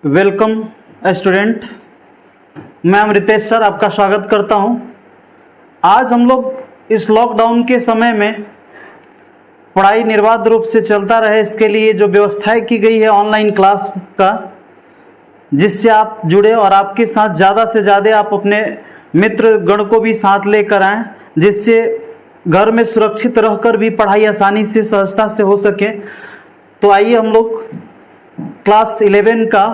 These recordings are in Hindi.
वेलकम स्टूडेंट, मैं अमृतेश सर आपका स्वागत करता हूं। आज हम लोग इस लॉकडाउन के समय में पढ़ाई निर्बाध रूप से चलता रहे, इसके लिए जो व्यवस्थाएं की गई है ऑनलाइन क्लास का, जिससे आप जुड़े और आपके साथ ज़्यादा से ज़्यादा आप अपने मित्र गण को भी साथ लेकर आएँ, जिससे घर में सुरक्षित रहकर भी पढ़ाई आसानी से सहजता से हो सके। तो आइए हम लोग क्लास 11 का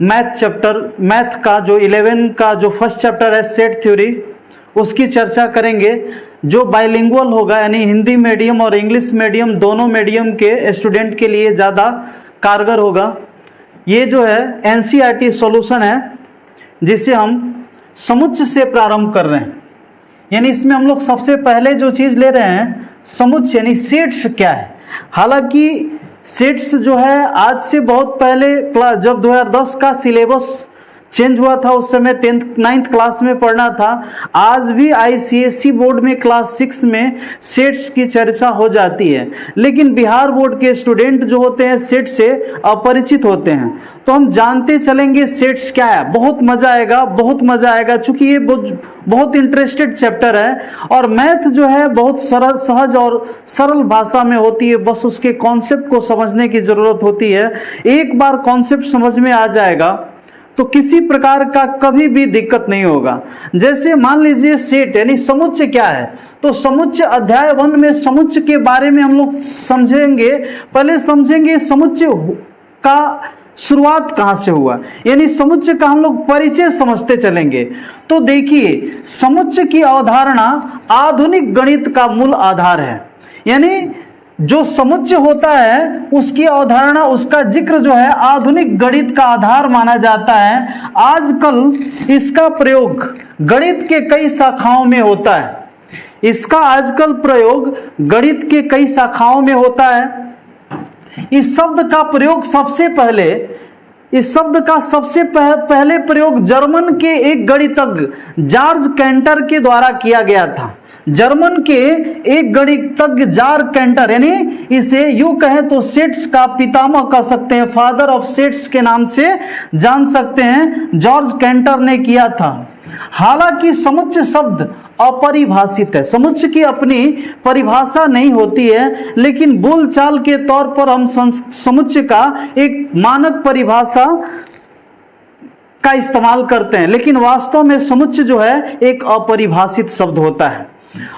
मैथ का जो 11 का जो फर्स्ट चैप्टर है सेट थ्योरी, उसकी चर्चा करेंगे, जो बाइलिंगुअल होगा, यानी हिंदी मीडियम और इंग्लिश मीडियम दोनों मीडियम के स्टूडेंट के लिए ज़्यादा कारगर होगा। ये जो है एनसीईआरटी सॉल्यूशन है, जिसे हम समुच्चय से प्रारंभ कर रहे हैं। यानी इसमें हम लोग सबसे पहले जो चीज़ ले रहे हैं समुच्चय, यानी सेट्स क्या है। हालांकि सेट्स जो है आज से बहुत पहले क्लास, जब 2010 का सिलेबस चेंज हुआ था उस समय 9th क्लास में पढ़ना था। आज भी आईसीएसई बोर्ड में क्लास 6 में सेट्स की चर्चा हो जाती है, लेकिन बिहार बोर्ड के स्टूडेंट जो होते हैं सेट से अपरिचित होते हैं। तो हम जानते चलेंगे सेट्स क्या है। बहुत मजा आएगा, चूंकि ये बहुत इंटरेस्टेड चैप्टर है और मैथ जो है बहुत सरल, सहज और सरल भाषा में होती है। बस उसके कॉन्सेप्ट को समझने की जरूरत होती है। एक बार कॉन्सेप्ट समझ में आ जाएगा तो किसी प्रकार का कभी भी दिक्कत नहीं होगा। जैसे मान लीजिए सेट यानी समुच्चय क्या है, तो समुच्चय अध्याय 1 में समुच्चय के बारे में हम लोग समझेंगे। पहले समझेंगे समुच्चय का शुरुआत कहां से हुआ, यानी समुच्चय का हम लोग परिचय समझते चलेंगे। तो देखिए, समुच्चय की अवधारणा आधुनिक गणित का मूल आधार है। यानी जो समुच्चय होता है उसकी अवधारणा, उसका जिक्र जो है आधुनिक गणित का आधार माना जाता है। आजकल इसका प्रयोग गणित के कई शाखाओं में होता है। इसका आजकल प्रयोग गणित के कई शाखाओं में होता है। इस शब्द का प्रयोग सबसे पहले प्रयोग जर्मन के एक गणितज्ञ जॉर्ज कैंटर के द्वारा किया गया था। जर्मन के एक गणितज्ञ जॉर्ज कैंटर, यानी इसे यूं कहें तो सेट्स का पितामह कह सकते हैं, फादर ऑफ सेट्स के नाम से जान सकते हैं, जॉर्ज कैंटर ने किया था। हालांकि समुच्चय शब्द अपरिभाषित है, समुच्चय की अपनी परिभाषा नहीं होती है, लेकिन बोलचाल के तौर पर हम समुच्चय का एक मानक परिभाषा का इस्तेमाल करते हैं, लेकिन वास्तव में समुच्चय जो है एक अपरिभाषित शब्द होता है।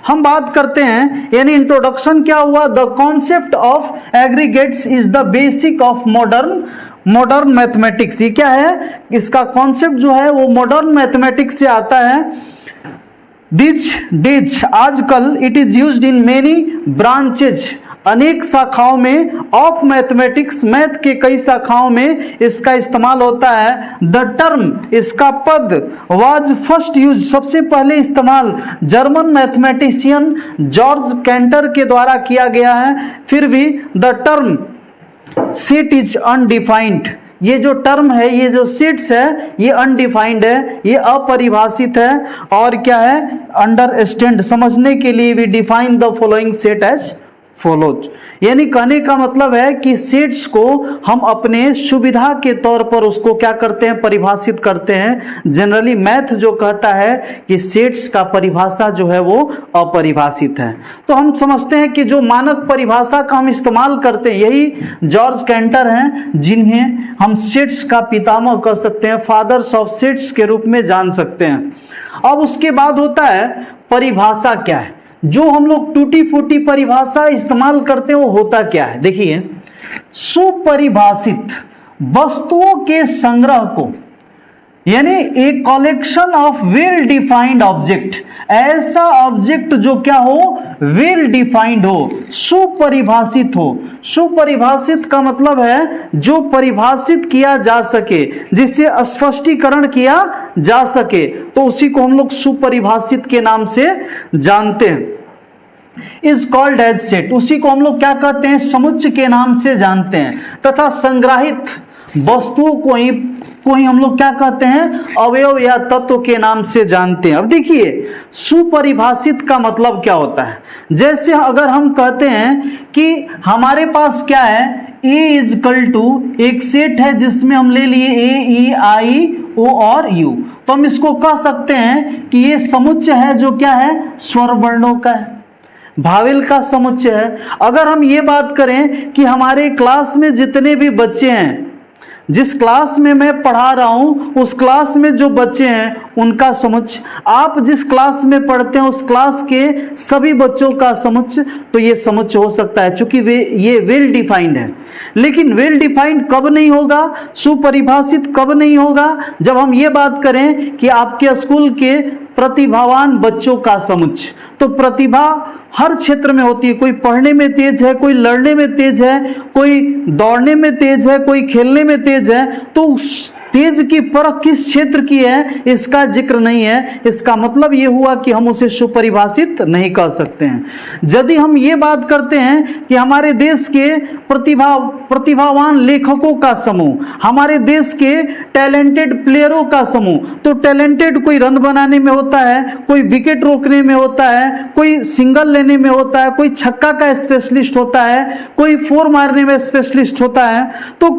हम बात करते हैं, यानी इंट्रोडक्शन क्या हुआ। The concept of aggregates is the basic of modern mathematics. ये क्या है, इसका कॉन्सेप्ट जो है वो मॉडर्न मैथमेटिक्स से आता है। दिस आजकल it is used in many branches, अनेक शाखाओं में, ऑफ मैथमेटिक्स, मैथ के कई शाखाओं में इसका इस्तेमाल होता है। द टर्म, इसका पद, वाज फर्स्ट यूज, सबसे पहले इस्तेमाल जर्मन मैथमेटिशियन जॉर्ज कैंटर के द्वारा किया गया है। फिर भी the term set is undefined, ये जो टर्म है, ये जो सेट्स है, ये अनडिफाइंड है, ये अपरिभाषित है। और क्या है, अंडरस्टैंड, समझने के लिए भी define the following set as follows. यानी कहने का मतलब है कि सेट्स को हम अपने सुविधा के तौर पर उसको क्या करते हैं, परिभाषित करते हैं। जनरली मैथ जो कहता है कि सेट्स का परिभाषा जो है वो अपरिभाषित है। तो हम समझते हैं कि जो मानक परिभाषा का हम इस्तेमाल करते हैं, यही जॉर्ज कैंटर हैं, जिन्हें हम सेट्स का पितामह कह सकते हैं, फादर्स ऑफ सेट्स के रूप में जान सकते हैं। अब उसके बाद होता है परिभाषा क्या है। जो हम लोग टूटी फूटी परिभाषा इस्तेमाल करते हैं वो होता क्या है। देखिए, सुपरिभाषित वस्तुओं के संग्रह को, यानी एक collection of well defined object, ऐसा ऑब्जेक्ट जो क्या हो, वेल डिफाइंड हो, सुपरिभाषित हो। सुपरिभाषित का मतलब है जो परिभाषित किया जा सके, जिसे स्पष्टीकरण किया जा सके, तो उसी को हम लोग सुपरिभाषित के नाम से जानते हैं। इज कॉल्ड एज सेट, उसी को हम लोग क्या कहते हैं, समुच्चय के नाम से जानते हैं। तथा संग्रहित वस्तुओं को ही हम लोग क्या कहते हैं, अवयव या तत्व के नाम से जानते हैं। अब देखिए सुपरिभाषित का मतलब क्या होता है। जैसे अगर हम कहते हैं कि हमारे पास क्या है, A इजकल टू एक सेट है जिसमें हम ले लिए A, E, I, O और U, तो हम इसको कह सकते हैं कि ये समुच्चय है जो क्या है, स्वर वर्णों का है, भावेल का समुच्चय है। अगर हम ये बात करें कि हमारे क्लास में जितने भी बच्चे हैं, जिस क्लास में मैं पढ़ा रहा हूं उस क्लास में जो बच्चे हैं उनका समुच्चय, आप जिस क्लास में पढ़ते हैं उस क्लास के सभी बच्चों का समुच्चय, तो ये समुच्चय हो सकता है, क्योंकि ये वेल डिफाइंड है। लेकिन वेल डिफाइंड कब नहीं होगा, सुपरिभाषित कब नहीं होगा, जब हम ये बात करें कि आपके स्कूल के प्रतिभावान बच्चों का समुच्चय। तो प्रतिभा हर क्षेत्र में होती है, कोई पढ़ने में तेज है, कोई लड़ने में तेज है, कोई दौड़ने में तेज है, कोई खेलने में तेज है, तो तेज की परख किस क्षेत्र की है इसका जिक्र नहीं है। इसका मतलब यह हुआ कि हम उसे सुपरिभाषित नहीं कर सकते हैं। यदि हम ये बात करते हैं कि हमारे देश के प्रतिभावान लेखकों का समूह, हमारे देश के टैलेंटेड प्लेयरों का समूह, तो टैलेंटेड कोई रन बनाने में होता है, कोई विकेट रोकने में होता है, कोई सिंगल लेने में होता है, कोई छक्का का स्पेशलिस्ट होता है, कोई फोर मारने में स्पेशलिस्ट होता है, तो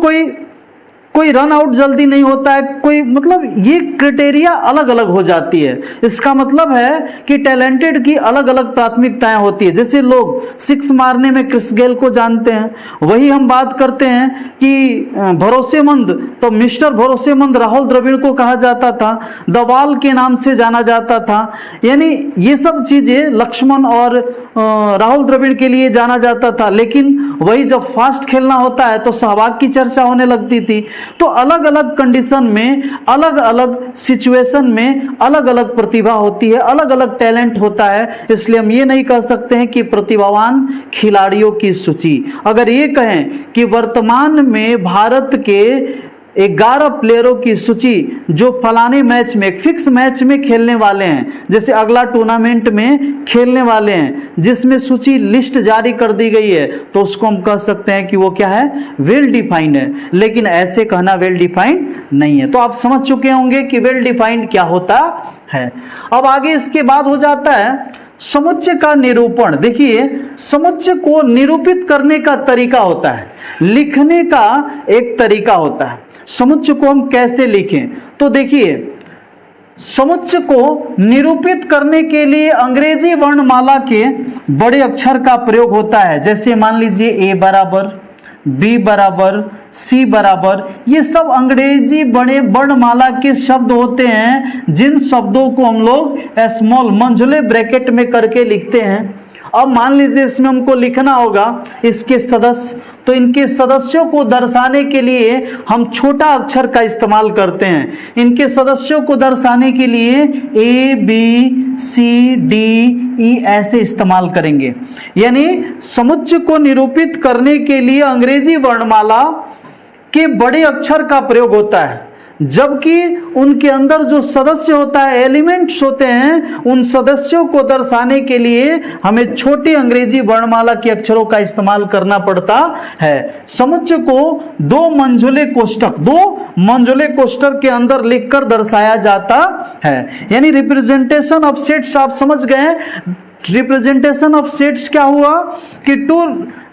कोई रन आउट जल्दी नहीं होता है, कोई मतलब ये क्राइटेरिया अलग अलग हो जाती है। इसका मतलब है कि टैलेंटेड की अलग अलग प्राथमिकताएं होती है। जैसे लोग सिक्स मारने में क्रिस गेल को जानते हैं, वही हम बात करते हैं कि भरोसेमंद, तो मिस्टर भरोसेमंद राहुल द्रविड़ को कहा जाता था, द वॉल के नाम से जाना जाता था। यानी ये सब चीजें लक्ष्मण और राहुल द्रविड़ के लिए जाना जाता था। लेकिन वही जब फास्ट खेलना होता है तो सहवाग की चर्चा होने लगती थी। तो अलग अलग कंडीशन में, अलग अलग सिचुएशन में अलग अलग प्रतिभा होती है, अलग अलग टैलेंट होता है। इसलिए हम ये नहीं कह सकते हैं कि प्रतिभावान खिलाड़ियों की सूची। अगर ये कहें कि वर्तमान में भारत के 11 प्लेयरों की सूची जो फलाने मैच में, एक फिक्स मैच में खेलने वाले हैं, जैसे अगला टूर्नामेंट में खेलने वाले हैं, जिसमें सूची लिस्ट जारी कर दी गई है, तो उसको हम कह सकते हैं कि वो क्या है, वेल डिफाइंड है। लेकिन ऐसे कहना वेल डिफाइंड नहीं है। तो आप समझ चुके होंगे कि वेल डिफाइंड क्या होता है। अब आगे इसके बाद हो जाता है समुच्चय का निरूपण। देखिए समुच्चय को निरूपित करने का तरीका होता है, लिखने का एक तरीका होता है। समुच्चय को हम कैसे लिखें, तो देखिए समुच्चय को निरूपित करने के लिए अंग्रेजी वर्णमाला के बड़े अक्षर का प्रयोग होता है। जैसे मान लीजिए A बराबर, B बराबर, C बराबर, ये सब अंग्रेजी बड़े वर्णमाला के शब्द होते हैं, जिन शब्दों को हम लोग स्मॉल मंझले ब्रैकेट में करके लिखते हैं। अब मान लीजिए इसमें हमको लिखना होगा इसके सदस्य, तो इनके सदस्यों को दर्शाने के लिए हम छोटा अक्षर का इस्तेमाल करते हैं। इनके सदस्यों को दर्शाने के लिए A, B, C, D, E ऐसे इस्तेमाल करेंगे। यानी समुच्चय को निरूपित करने के लिए अंग्रेजी वर्णमाला के बड़े अक्षर का प्रयोग होता है, जबकि उनके अंदर जो सदस्य होता है, एलिमेंट्स होते हैं, उन सदस्यों को दर्शाने के लिए हमें छोटे अंग्रेजी वर्णमाला के अक्षरों का इस्तेमाल करना पड़ता है। समुच्चय को दो मंझले कोष्ठक के अंदर लिखकर दर्शाया जाता है। यानी रिप्रेजेंटेशन ऑफ सेट्स आप समझ गए। रिप्रेजेंटेशन ऑफ सेट्स क्या हुआ कि to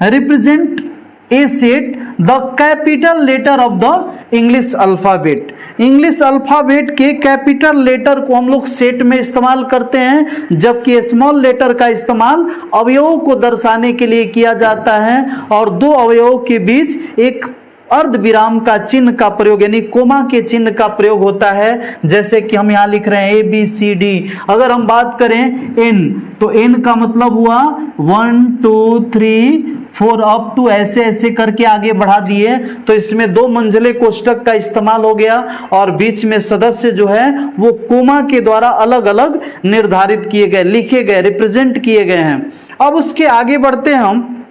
represent a set the capital letter of the English alphabet. English alphabet के कैपिटल लेटर को हम लोग सेट में इस्तेमाल करते हैं, जबकि स्मॉल लेटर का इस्तेमाल अवयवों को दर्शाने के लिए किया जाता है। और दो अवयवों के बीच एक अर्ध विराम का चिन्ह का प्रयोग, यानी कोमा के चिन्ह का प्रयोग होता है। जैसे कि हम यहाँ लिख रहे हैं ABCD। अगर हम बात करें N, तो N का मतलब हुआ 1 2 3 4 अप टू ऐसे ऐसे करके आगे बढ़ा दिए, तो इसमें दो मंझले कोष्ठक का इस्तेमाल हो गया और बीच में सदस्य जो है वो कोमा के द्वारा अलग अलग निर्धारित किए गए, लिखे गए, रिप्रेजेंट किए गए हैं। अब उसके आगे बढ़ते हैं हम,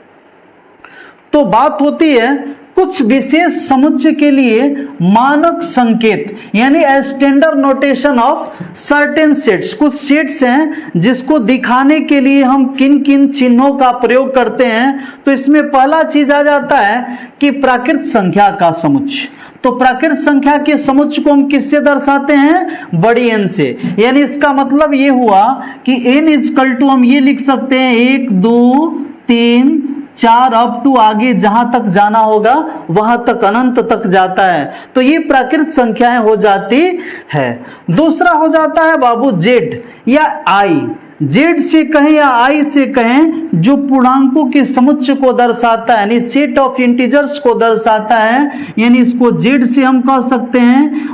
तो बात होती है कुछ विशेष समुच्चय के लिए मानक संकेत, यानी standard notation of certain sets. कुछ सेट्स हैं जिसको दिखाने के लिए हम किन किन चिन्हों का प्रयोग करते हैं। तो इसमें पहला चीज आ जाता है कि प्राकृत संख्या का समुच्चय। तो प्राकृत संख्या के समुच्चय को हम किससे दर्शाते हैं? बड़ी एन से। यानी इसका मतलब ये हुआ कि n इजकल टू हम ये लिख सकते हैं 1 2 3 4 अप टू आगे जहां तक जाना होगा वहां तक अनंत तक जाता है, तो ये प्राकृत संख्याएं हो जाती है। दूसरा हो जाता है बाबू जेड या आई। जेड से कहें या आई से कहें, जो पूर्णांकों के समुच्चय को दर्शाता है, यानी सेट ऑफ इंटीजर्स को दर्शाता है, यानी इसको जेड से हम कह सकते हैं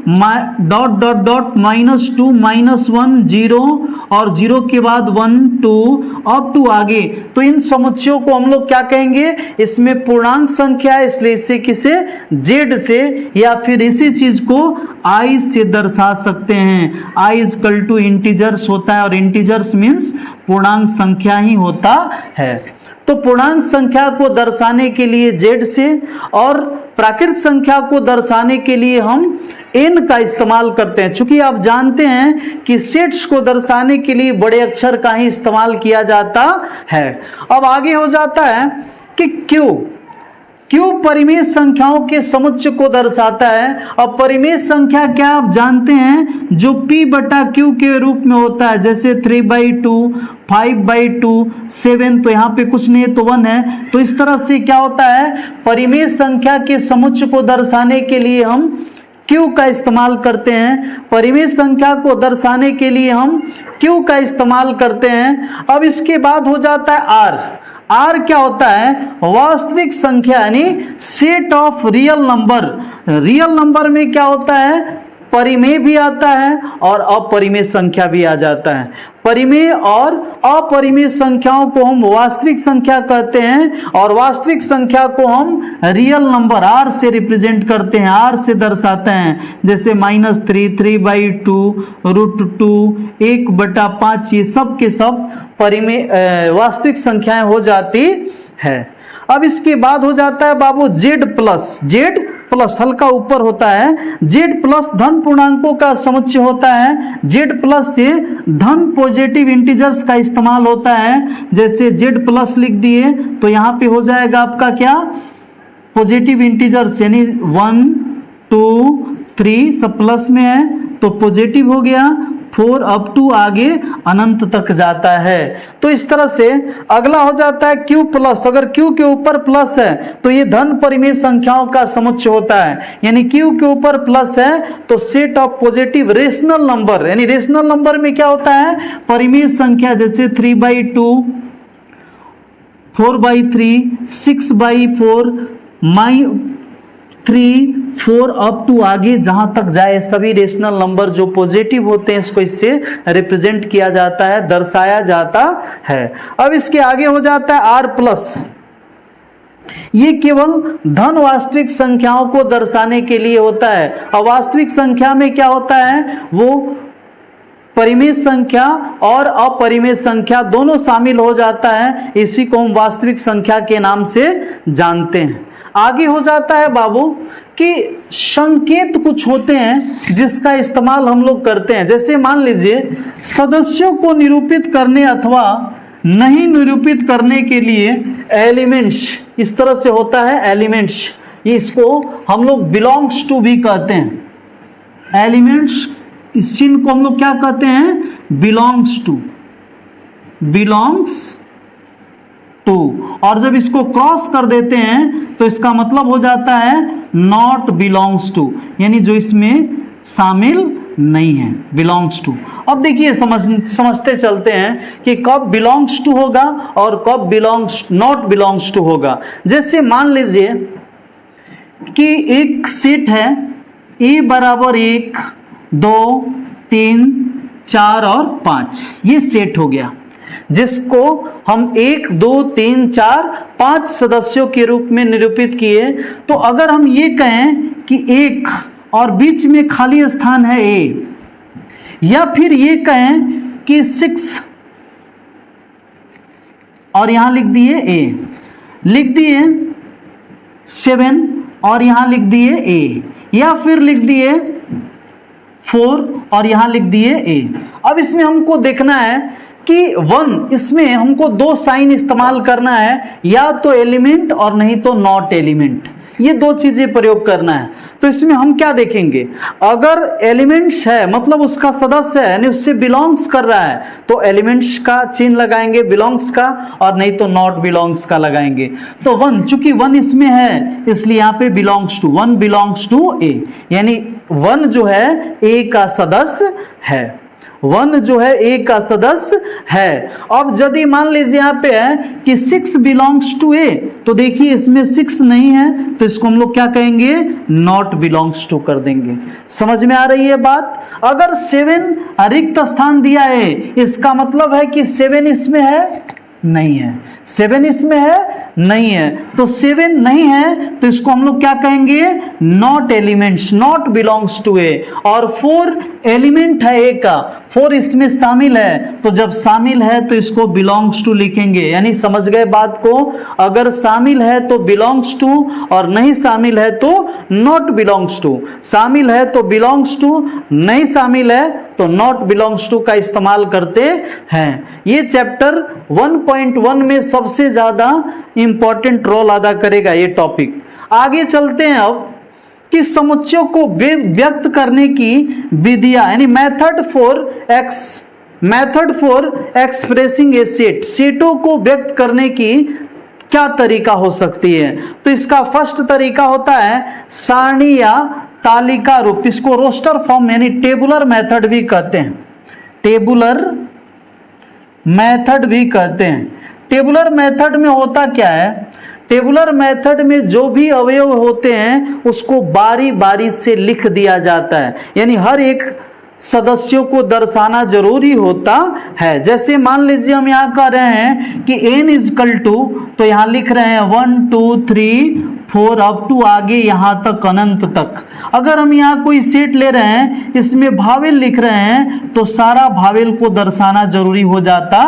डॉट डॉट डॉट -2 -1 0 और 0 के बाद 1 2 अप टू आगे। तो इन समुच्चयों को हम लोग क्या कहेंगे? इसमें पूर्णांक संख्या है, इसलिए इसे किसे जेड से या फिर इसी चीज को आई से दर्शा सकते हैं। आई इजकल टू इंटीजर्स होता है और इंटीजर्स मीन्स पूर्णांक संख्या ही होता है। तो पूर्णांक संख्या को दर्शाने के लिए जेड से और प्राकृत संख्या को दर्शाने के लिए हम n का इस्तेमाल करते हैं। चूंकि आप जानते हैं कि सेट्स को दर्शाने के लिए बड़े अक्षर का ही इस्तेमाल किया जाता है। अब आगे हो जाता है कि क्यू परिमेय संख्याओं के समुच्चय को दर्शाता है। अब परिमेय संख्या क्या आप जानते हैं? जो p बटा q के रूप में होता है, जैसे 3/2 5/2 7, तो यहाँ पे कुछ नहीं है तो 1 है। तो इस तरह से क्या होता है? परिमेय संख्या के समुच्चय को दर्शाने के लिए हम q का इस्तेमाल करते हैं। परिमेय संख्या को दर्शाने के लिए हम q का इस्तेमाल करते हैं। अब इसके बाद हो जाता है r। आर क्या होता है? वास्तविक संख्या, यानी set of real number. Real number में क्या होता है? परिमेय भी आता है और अपरिमेय संख्या भी आ जाता है। परिमेय और अपरिमेय संख्याओं को हम वास्तविक संख्या कहते हैं और वास्तविक संख्या को हम रियल नंबर आर से रिप्रेजेंट करते हैं, आर से दर्शाते हैं। जैसे -3 3/2 √2 1/5, ये सब के सब परिमेय वास्तविक संख्याएं हो जाती है। अब इसके बाद हो जाता है बाबू जेड प्लस हल्का ऊपर होता है। जेड प्लस धन पूर्णांकों का समुच्चय होता है। जेड प्लस से धन पॉजिटिव इंटीजर्स का इस्तेमाल होता है। जैसे जेड प्लस लिख दिए तो यहाँ पे हो जाएगा आपका क्या? पॉजिटिव इंटीजर्स, यानी 1 2 3 सब प्लस में है तो पॉजिटिव हो गया। 4 अप टू आगे अनंत तक जाता है। तो इस तरह से अगला हो जाता है क्यू प्लस। अगर क्यू के ऊपर प्लस है तो ये धन परिमेय संख्याओं का समुच्चय होता है, यानी क्यू के ऊपर प्लस है तो set of positive rational number, यानी रेशनल नंबर में क्या होता है? परिमेय संख्या, जैसे 3/2 4/3 6/4 3 4 अप टू आगे जहां तक जाए सभी रेशनल नंबर जो पॉजिटिव होते हैं इसको इससे रिप्रेजेंट किया जाता है, दर्शाया जाता है। अब इसके आगे हो जाता है आर प्लस। ये केवल धन वास्तविक संख्याओं को दर्शाने के लिए होता है। और वास्तविक संख्या में क्या होता है? वो परिमेय संख्या और अपरिमेय संख्या दोनों शामिल हो जाता है। इसी को हम वास्तविक संख्या के नाम से जानते हैं। आगे हो जाता है बाबू कि संकेत कुछ होते हैं जिसका इस्तेमाल हम लोग करते हैं। जैसे मान लीजिए सदस्यों को निरूपित करने अथवा नहीं निरूपित करने के लिए एलिमेंट्स, इस तरह से होता है एलिमेंट्स, इसको हम लोग बिलोंग्स टू भी कहते हैं। एलिमेंट्स, इस चिन्ह को हम लोग क्या कहते हैं? Belongs to. और जब इसको क्रॉस कर देते हैं तो इसका मतलब हो जाता है नॉट बिलोंग्स टू, यानी जो इसमें शामिल नहीं है, बिलोंग्स टू। अब देखिए समझते चलते हैं कि कब बिलोंग्स टू होगा और कब नॉट बिलोंग्स टू होगा। जैसे मान लीजिए कि एक सेट है a बराबर 1 2 3 4 और 5, ये सेट हो गया जिसको हम 1 2 3 4 5 सदस्यों के रूप में निरूपित किए। तो अगर हम ये कहें कि 1 और बीच में खाली स्थान है a, या फिर ये कहें कि 6 और यहां लिख दिए a, लिख दिए 7 और यहां लिख दिए a, या फिर लिख दिए 4 और यहां लिख दिए a। अब इसमें हमको देखना है कि 1, इसमें हमको 2 साइन इस्तेमाल करना है, या तो एलिमेंट और नहीं तो नॉट एलिमेंट। ये दो चीजें प्रयोग करना है। तो इसमें हम क्या देखेंगे, अगर एलिमेंट्स है मतलब उसका सदस्य है यानी उससे बिलोंग्स कर रहा है तो एलिमेंट्स का चिन्ह लगाएंगे बिलोंग्स का, और नहीं तो नॉट बिलोंग्स का लगाएंगे। तो 1, चूंकि 1 इसमें है इसलिए यहाँ पे बिलोंग्स टू, 1 बिलोंग्स टू ए, यानी 1 जो है ए का सदस्य है, 1 जो है ए का सदस्य है। अब यदि मान लीजिए यहाँ पे है कि 6 बिलोंग्स टू ए, तो देखिए इसमें 6 नहीं है तो इसको हम लोग क्या कहेंगे, नॉट बिलोंग्स टू कर देंगे। समझ में आ रही है बात। अगर 7 रिक्त स्थान दिया है इसका मतलब है कि 7 इसमें है नहीं है, 7 इसमें है नहीं है, तो 7 नहीं है तो इसको हम लोग क्या कहेंगे, not elements, not belongs to a. और 4 एलिमेंट है ए का, 4 इसमें शामिल है, तो जब शामिल है तो इसको बिलोंग्स टू लिखेंगे। यानी समझ गए बात को, अगर शामिल है तो बिलोंग्स टू और नहीं शामिल है तो नॉट बिलोंग्स टू, शामिल है तो बिलोंग्स टू, नहीं शामिल है तो नॉट बिलोंग्स टू का इस्तेमाल करते हैं। ये चैप्टर 1.1 में सबसे ज्यादा इंपॉर्टेंट रोल अदा करेगा ये टॉपिक। आगे चलते हैं अब कि समुच्चयों को व्यक्त करने की विधियां, यानी method for expressing A set, सेटों को व्यक्त करने की क्या तरीका हो सकती है। तो इसका फर्स्ट तरीका होता है सारणी या तालिका रूप, इसको रोस्टर फॉर्म यानी टेबुलर मेथड भी कहते हैं, टेबुलर मेथड भी कहते हैं। टेबुलर मेथड में होता क्या है, टेबुलर मेथड में जो भी अवयव होते हैं उसको बारी बारी से लिख दिया जाता है, यानी हर एक सदस्यों को दर्शाना जरूरी होता है। जैसे मान लीजिए हम यहाँ कह रहे हैं कि n इजकल टू, तो यहाँ लिख रहे हैं 1 2 3 4 अप टू आगे यहाँ तक अनंत तक। अगर हम यहाँ कोई सेट ले रहे हैं इसमें भावेल लिख रहे हैं तो सारा भावेल को दर्शाना जरूरी हो जाता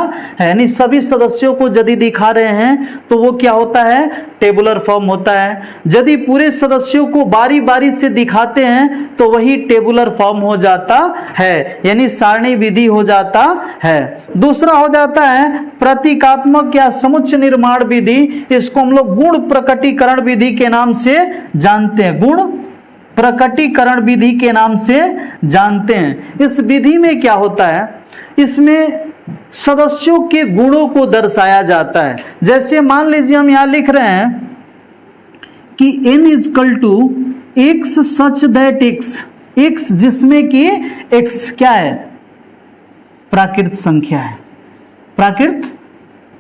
है, यानी सभी सदस्यों को यदि दिखा रहे हैं तो वो क्या होता है, टेबुलर फॉर्म होता है। यदि पूरे सदस्यों को बारी बारी से दिखाते हैं तो वही टेबुलर फॉर्म हो जाता है, यानी सारणी विधि हो जाता है। दूसरा हो जाता है प्रतीकात्मक या समुच्चय निर्माण विधि, इसको हम लोग गुण प्रकटीकरण विधि के नाम से जानते हैं, गुण प्रकटीकरण विधि के नाम से जानते हैं। इस विधि में क्या होता है, इसमें सदस्यों के गुणों को दर्शाया जाता है। जैसे मान लीजिए हम यहां लिख रहे हैं कि n is equal to x such that x जिसमें कि x क्या है, प्राकृत संख्या है, प्राकृत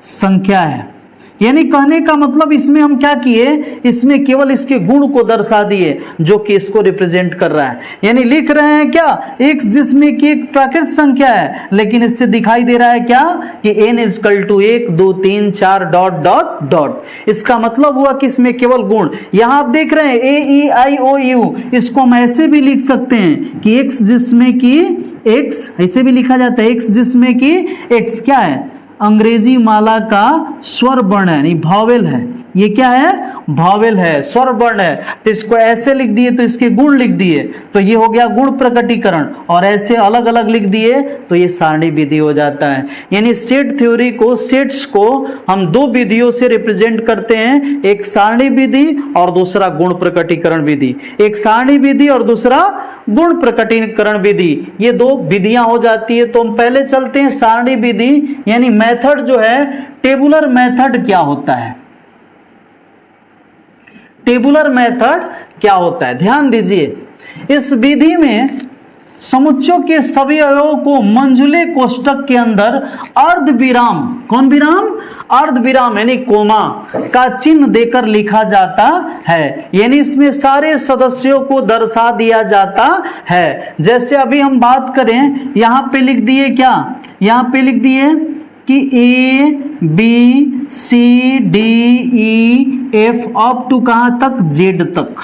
संख्या है। यानी कहने का मतलब इसमें हम क्या किए, इसमें केवल इसके गुण को दर्शा दिए जो कि इसको रिप्रेजेंट कर रहा है। यानी लिख रहे हैं क्या, x जिसमें कि एक प्राकृत संख्या है, लेकिन इससे दिखाई दे रहा है क्या कि n is equal to 1 2 3 4 dot dot dot. इसका मतलब हुआ कि इसमें केवल गुण। यहां आप देख रहे हैं AEIOU, इसको हम ऐसे भी लिख सकते हैं कि x जिसमें कि x, ऐसे भी लिखा जाता है x जिसमें कि x क्या है, अंग्रेजी माला का स्वर वर्ण है, यानी भावेल है। ये क्या है, भावेल है, स्वर वर्ण है। तो इसको ऐसे लिख दिए तो इसके गुण लिख दिए तो ये हो गया गुण प्रकटीकरण, और ऐसे अलग अलग लिख दिए तो ये सारणी विधि हो जाता है। यानी सेट थ्योरी को, सेट्स को हम दो विधियों से रिप्रेजेंट करते हैं, एक सारणी विधि और दूसरा गुण प्रकटीकरण विधि। एक सारणी विधि और दूसरा गुण प्रकटीकरण विधि, ये दो विधियां हो जाती है। तो हम पहले चलते हैं सारणी विधि, यानी मेथड जो है, टेबुलर मेथड क्या होता है, टेबुलर मेथड क्या होता है। ध्यान दीजिए, इस विधि में समुच्चयों के सभी अवयवों को मंझले कोष्ठक के अंदर अर्ध विराम, कौन विराम, अर्ध विराम यानी कोमा का चिन्ह देकर लिखा जाता है। यानी इसमें सारे सदस्यों को दर्शा दिया जाता है। जैसे अभी हम बात करें, यहां पे लिख दिए क्या, यहां पे लिख दिए कि ABCDEF अप टू कहां तक, Z तक।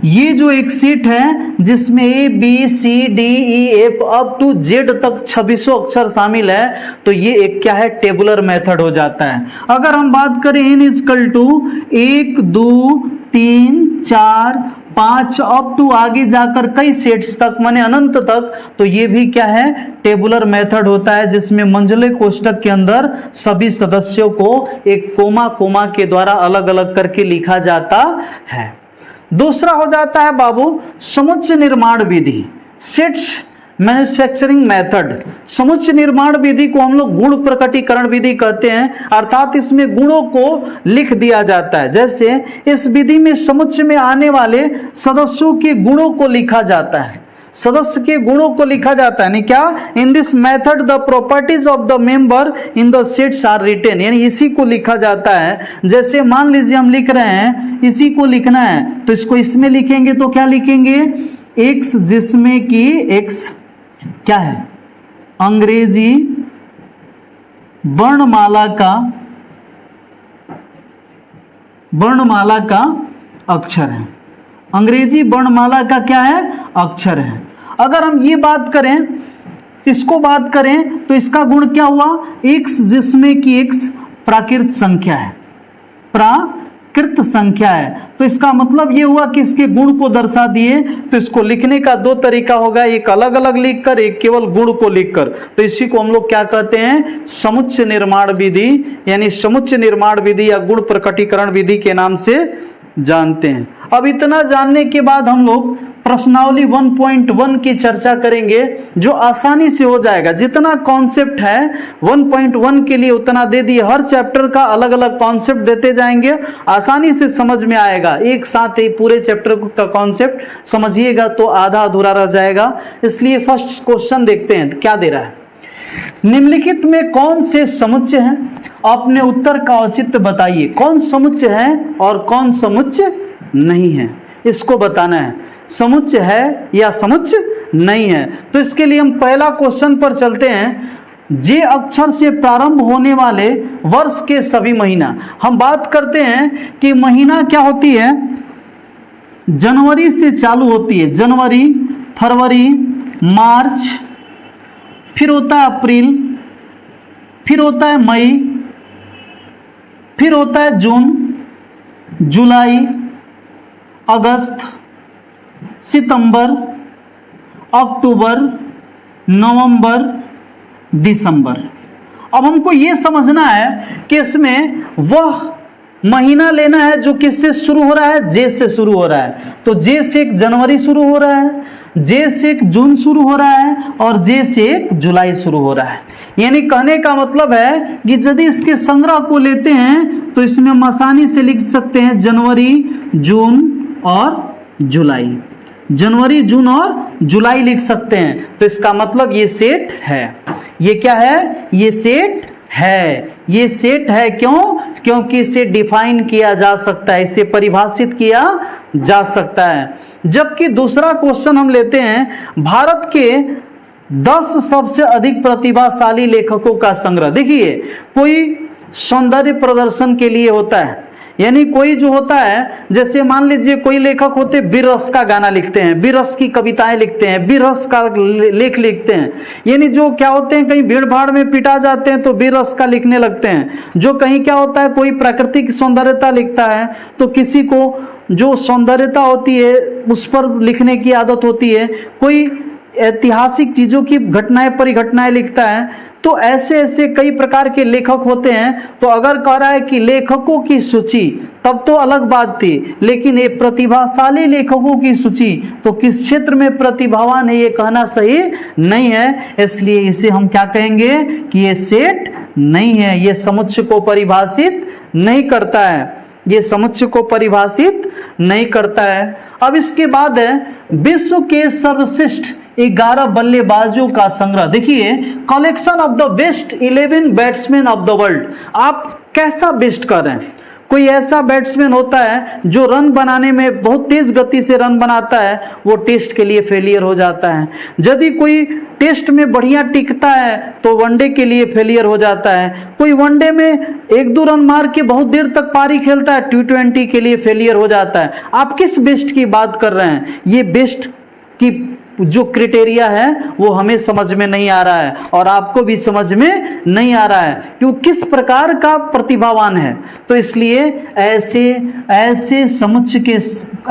ये जो एक सेट है जिसमें ABCDEF अप टू Z तक 26 अक्षर शामिल है, तो ये एक क्या है, टेबुलर मेथड हो जाता है। अगर हम बात करें n is equal to 1 2 3 4 5 up to आगे जाकर कई सेट्स तक माने अनंत तक, तो ये भी क्या है, टेबुलर मेथड होता है, जिसमें मंझले कोष्ठक के अंदर सभी सदस्यों को एक कोमा कोमा के द्वारा अलग अलग करके लिखा जाता है। दूसरा हो जाता है बाबू समुच्चय निर्माण विधि, सेट्स मैन्युफैक्चरिंग मेथड। समुच्चय निर्माण विधि को हम लोग गुण प्रकटीकरण विधि कहते हैं, अर्थात इसमें गुणों को लिख दिया जाता है। जैसे इस विधि में समुच्चय में आने वाले सदस्यों के गुणों को लिखा जाता है, सदस्य के गुणों को लिखा जाता है। यानी क्या, in this method the properties of the member in the sets are retain, यानी इसी को लिखा जाता है। जैसे मान लीजिए हम लिख रहे हैं, इसी को लिखना है तो इसको इसमें लिखेंगे तो क्या लिखेंगे, एक्स, जिसमें कि एक्स क्या है, अंग्रेजी वर्णमाला का अक्षर है, अंग्रेजी वर्णमाला का क्या है, अक्षर है। अगर हम ये बात करें, इसको बात करें तो इसका गुण क्या हुआ, एक्स, जिसमें कि एक्स प्राकृत संख्या है, प्राकृत संख्या है। तो इसका मतलब ये हुआ कि इसके गुण को दर्शा दिए। तो इसको लिखने का दो तरीका होगा, एक अलग अलग लिखकर, एक केवल गुण को लिखकर। तो इसी को हम लोग क्या कहते हैं, समुच्चय निर्माण विधि, यानी समुच्चय निर्माण विधि या गुण प्रकटीकरण विधि के नाम से जानते हैं। अब इतना जानने के बाद हम लोग प्रश्नावली 1.1 की चर्चा करेंगे, जो आसानी से हो जाएगा। जितना कॉन्सेप्ट है 1.1 के लिए उतना दे दिए, हर चैप्टर का अलग अलग कॉन्सेप्ट देते जाएंगे, आसानी से समझ में आएगा। एक साथ ही पूरे चैप्टर का कॉन्सेप्ट समझिएगा तो आधा अधूरा रह जाएगा। इसलिए फर्स्ट क्वेश्चन देखते हैं क्या दे रहा है। निम्नलिखित में कौन से समुच्चय हैं, अपने उत्तर का औचित्य बताइए। कौन समुच्चय है और कौन समुच्चय नहीं है, इसको बताना है। समुच्चय है या समुच्चय नहीं है। तो इसके लिए हम पहला क्वेश्चन पर चलते हैं। जे अक्षर से प्रारंभ होने वाले वर्ष के सभी महीना, हम बात करते हैं कि महीना क्या होती है, जनवरी से चालू होती है, जनवरी, फरवरी, मार्च, फिर होता है अप्रैल, फिर होता है मई, फिर होता है जून, जुलाई, अगस्त, सितंबर, अक्टूबर, नवंबर, दिसंबर। अब हमको ये समझना है कि इसमें वह महीना लेना है जो किससे शुरू हो रहा है, जे से शुरू हो रहा है। तो जे से एक जनवरी शुरू हो रहा है, जे से एक जून शुरू हो रहा है और जे से एक जुलाई शुरू हो रहा है। यानी कहने का मतलब है कि यदि इसके संग्रह को लेते हैं तो इसमें हम आसानी से लिख सकते हैं जनवरी, जून और जुलाई, जनवरी, जून और जुलाई लिख सकते हैं। तो इसका मतलब ये सेट है। ये क्या है, ये सेट है। ये सेट है क्यों, क्योंकि इसे डिफाइन किया जा सकता है, इसे परिभाषित किया जा सकता है। जबकि दूसरा क्वेश्चन हम लेते हैं, भारत के 10 सबसे अधिक प्रतिभाशाली लेखकों का संग्रह। देखिए, कोई सौंदर्य प्रदर्शन के लिए होता है, यानी कोई जो होता है, जैसे मान लीजिए कोई लेखक होते हैं वीर रस का गाना लिखते हैं, वीर रस की कविताएं लिखते हैं, वीर रस का लेख लिखते हैं। यानी जो क्या होते हैं, कहीं भीड़ भाड़ में पिटा जाते हैं तो वीर रस का लिखने लगते हैं। जो कहीं क्या होता है, कोई प्राकृतिक सौंदर्यता लिखता है तो किसी को जो सौंदर्यता होती है उस पर लिखने की आदत होती है। कोई ऐतिहासिक चीजों की घटनाएं, परिघटनाएं लिखता है। तो ऐसे ऐसे कई प्रकार के लेखक होते हैं। तो अगर कह रहा है कि लेखकों की सूची, तब तो अलग बात थी, लेकिन ये प्रतिभाशाली लेखकों की सूची, तो किस क्षेत्र में प्रतिभावान है ये कहना सही नहीं है। इसलिए इसे हम क्या कहेंगे कि ये सेट नहीं है, ये समुच्चय को परिभाषित नहीं करता है, ये समुच्चय को परिभाषित नहीं करता है। अब इसके बाद है विश्व के सर्वश्रेष्ठ 11 बल्लेबाजों का संग्रह। देखिए, collection of the best 11 batsman of the world. आप कैसा बेस्ट कर रहे हैं? कोई ऐसा बैट्समैन होता है जो रन बनाने में बहुत तेज गति से रन बनाता है, वो टेस्ट के लिए फेलियर हो जाता है। यदि कोई टेस्ट में बढ़िया टिकता है तो वनडे के लिए फेलियर हो जाता है। कोई वनडे में 1-2 रन मार के बहुत देर तक पारी खेलता है, T20 के लिए फेलियर हो जाता है। आप किस बेस्ट की बात कर रहे हैं? ये बेस्ट की जो क्राइटेरिया है वो हमें समझ में नहीं आ रहा है और आपको भी समझ में नहीं आ रहा है कि वो किस प्रकार का प्रतिभावान है। तो इसलिए ऐसे समुच्चय के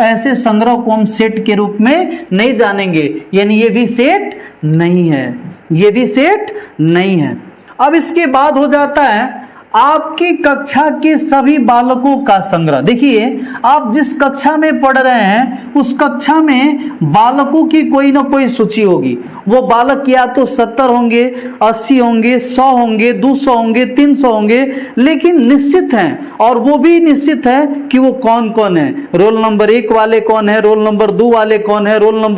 ऐसे संग्रह को हम सेट के रूप में नहीं जानेंगे, यानी ये भी सेट नहीं है, ये भी सेट नहीं है। अब इसके बाद हो जाता है आपकी कक्षा के सभी बालकों का संग्रह। देखिए, आप जिस कक्षा में पढ़ रहे हैं उस कक्षा में बालकों की कोई ना कोई सूची होगी। वो बालक या तो 70 होंगे, 80 होंगे, 100 होंगे, 200 होंगे, 300 होंगे, लेकिन निश्चित हैं, और वो भी निश्चित है कि वो कौन कौन है। रोल नंबर 1 वाले कौन है, रोल नंबर 2 वाले कौन है, रोल नंबर